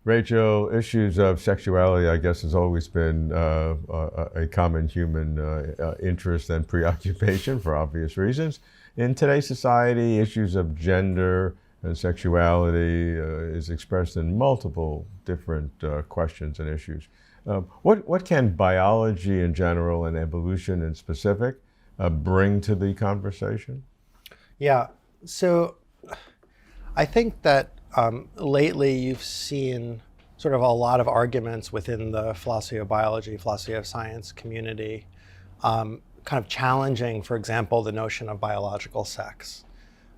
Rachel, issues of sexuality, I guess, has always been a common human interest and preoccupation for obvious reasons. In today's society, issues of gender and sexuality is expressed in multiple different questions and issues. What can biology in general and evolution in specific bring to the conversation? Yeah, so I think that lately you've seen sort of a lot of arguments within the philosophy of biology, philosophy of science community, kind of challenging, for example, the notion of biological sex.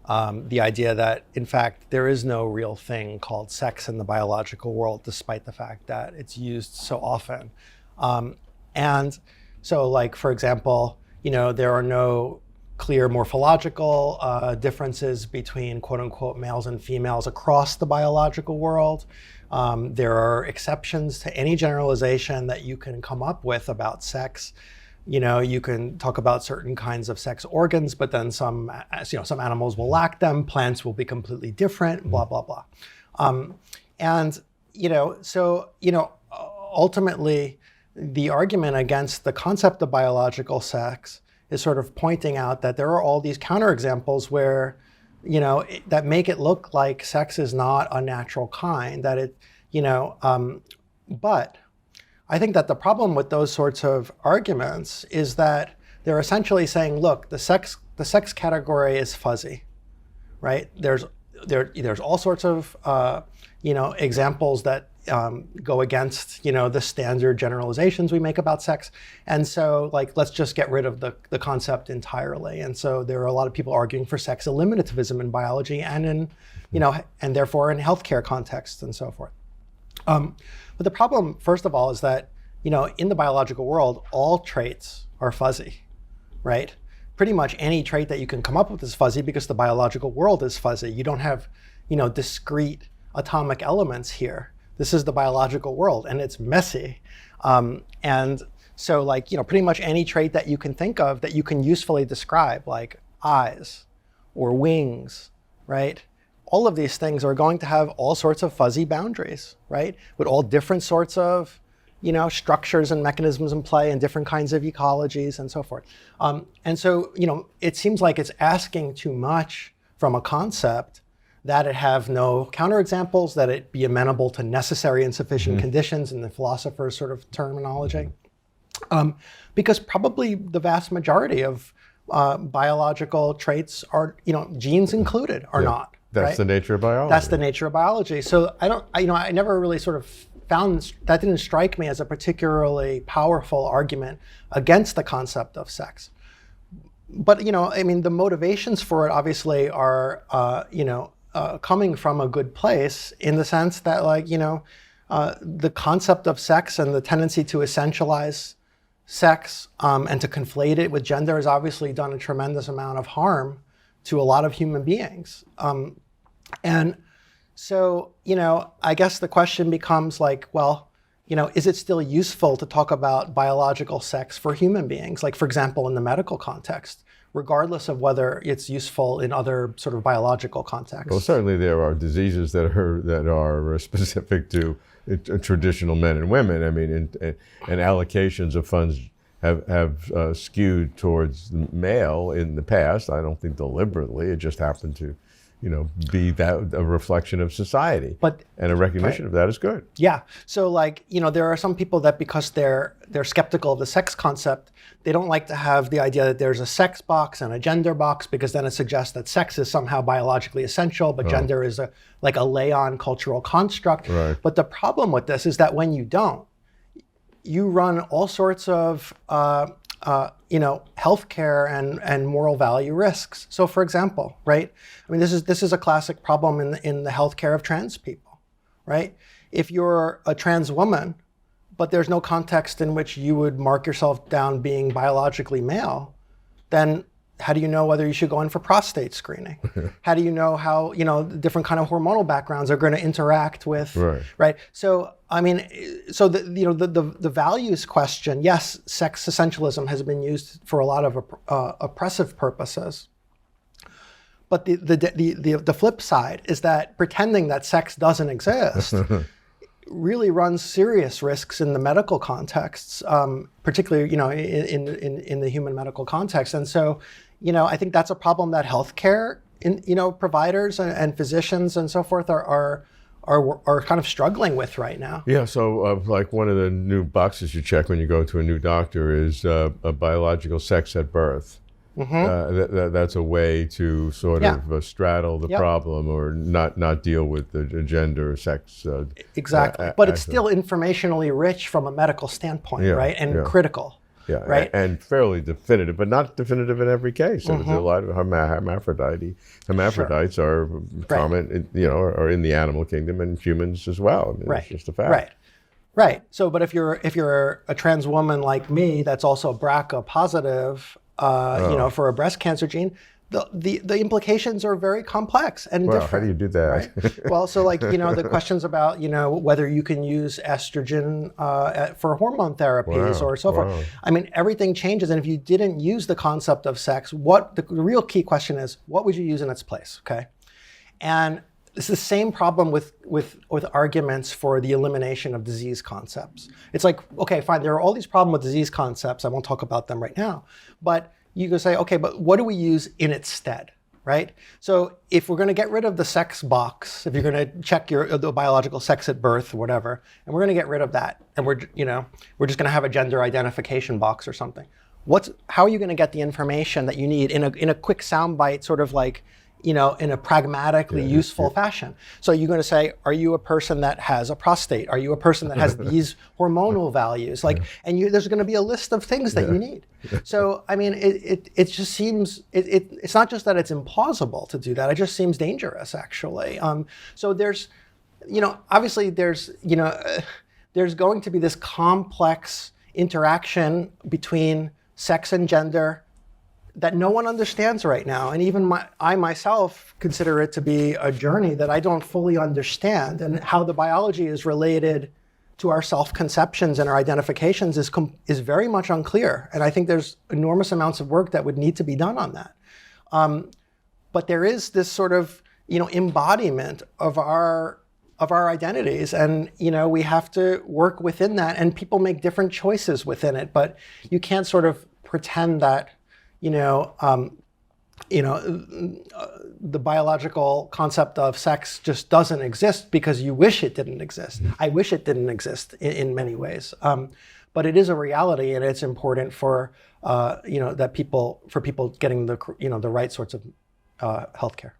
The idea that, in fact, there is no real thing called sex in the biological world, despite the fact that it's used so often. And so, like, for example, there are no clear morphological differences between quote unquote males and females across the biological world. There are exceptions to any generalization that you can come up with about sex. You can talk about certain kinds of sex organs, but then some animals will lack them, plants will be completely different, blah, blah, blah. Ultimately, the argument against the concept of biological sex is sort of pointing out that there are all these counterexamples where, that make it look like sex is not a natural kind, but I think that the problem with those sorts of arguments is that they're essentially saying, look, the sex category is fuzzy, right? There's all sorts of examples that go against the standard generalizations we make about sex, and so let's just get rid of the concept entirely. And so there are a lot of people arguing for sex eliminativism in biology and in and therefore in healthcare contexts and so forth. But the problem, first of all, is that in the biological world, all traits are fuzzy, right? Pretty much any trait that you can come up with is fuzzy because the biological world is fuzzy. You don't have discrete atomic elements here. This is the biological world, and it's messy. And so pretty much any trait that you can think of that you can usefully describe, like eyes or wings, right? All of these things are going to have all sorts of fuzzy boundaries, right? With all different sorts of structures and mechanisms in play and different kinds of ecologies and so forth. And so it seems like it's asking too much from a concept that it have no counterexamples, that it be amenable to necessary and sufficient conditions in the philosopher's sort of terminology. Because probably the vast majority of biological traits are, genes included, are not. That's right? the nature of biology. That's the nature of biology. So I never really sort of found, that didn't strike me as a particularly powerful argument against the concept of sex. But, the motivations for it obviously are, coming from a good place in the sense that the concept of sex and the tendency to essentialize sex and to conflate it with gender has obviously done a tremendous amount of harm to a lot of human beings. And so, I guess the question becomes is it still useful to talk about biological sex for human beings? Like, for example, in the medical context, regardless of whether it's useful in other sort of biological contexts. Well, certainly there are diseases that are specific to traditional men and women. I mean, and allocations of funds have skewed towards the male in the past. I don't think deliberately. It just happened to, be that a reflection of society. And a recognition of that is good. Yeah. So there are some people that because they're skeptical of the sex concept, they don't like to have the idea that there's a sex box and a gender box, because then it suggests that sex is somehow biologically essential, but gender is a lay-on cultural construct. Right. But the problem with this is that when you don't, you run all sorts of healthcare and moral value risks. So, for example, right? I mean, this is a classic problem in the healthcare of trans people, right? If you're a trans woman, but there's no context in which you would mark yourself down being biologically male, then how do you know whether you should go in for prostate screening? How do you know how different kind of hormonal backgrounds are going to interact with, right? So I mean, so the values question, yes, sex essentialism has been used for a lot of oppressive purposes, but the flip side is that pretending that sex doesn't exist really runs serious risks in the medical contexts, particularly, in the human medical context. And so, I think that's a problem that healthcare, providers and physicians and so forth are kind of struggling with right now. Yeah, so like one of the new boxes you check when you go to a new doctor is a biological sex at birth. That's a way to sort of straddle the problem or not deal with the gender or sex. Exactly, but it's still informationally rich from a medical standpoint, right? And critical. Yeah, right. And fairly definitive, but not definitive in every case. There's a lot of hermaphrodites are common, are in the animal kingdom and humans as well. I mean, it's just a fact. Right. So, but if you're a trans woman like me, that's also BRCA positive, for a breast cancer gene, the implications are very complex and different. How do you do that? Right? Well, so the questions about, whether you can use estrogen for hormone therapies or so forth. I mean, everything changes. And if you didn't use the concept of sex, the real key question is, what would you use in its place? Okay. And it's the same problem with arguments for the elimination of disease concepts. It's like, okay, fine, there are all these problems with disease concepts. I won't talk about them right now. But you can say, okay, but what do we use in its stead, right? So if we're going to get rid of the sex box, if you're going to check the biological sex at birth or whatever, and we're going to get rid of that, and we're just going to have a gender identification box or something, how are you going to get the information that you need in a quick soundbite, sort of like, in a pragmatically useful fashion? So you're going to say, are you a person that has a prostate? Are you a person that has these hormonal values? And there's going to be a list of things that you need. So, I mean, it just seems, it's not just that it's implausible to do that, it just seems dangerous, actually. So there's, obviously there's going to be this complex interaction between sex and gender that no one understands right now. And even I myself consider it to be a journey that I don't fully understand, and how the biology is related to our self-conceptions and our identifications is very much unclear. And I think there's enormous amounts of work that would need to be done on that. But there is this sort of, embodiment of our identities, and we have to work within that, and people make different choices within it, but you can't sort of pretend that the biological concept of sex just doesn't exist because you wish it didn't exist. I wish it didn't exist in many ways, but it is a reality, and it's important for people getting the right sorts of healthcare.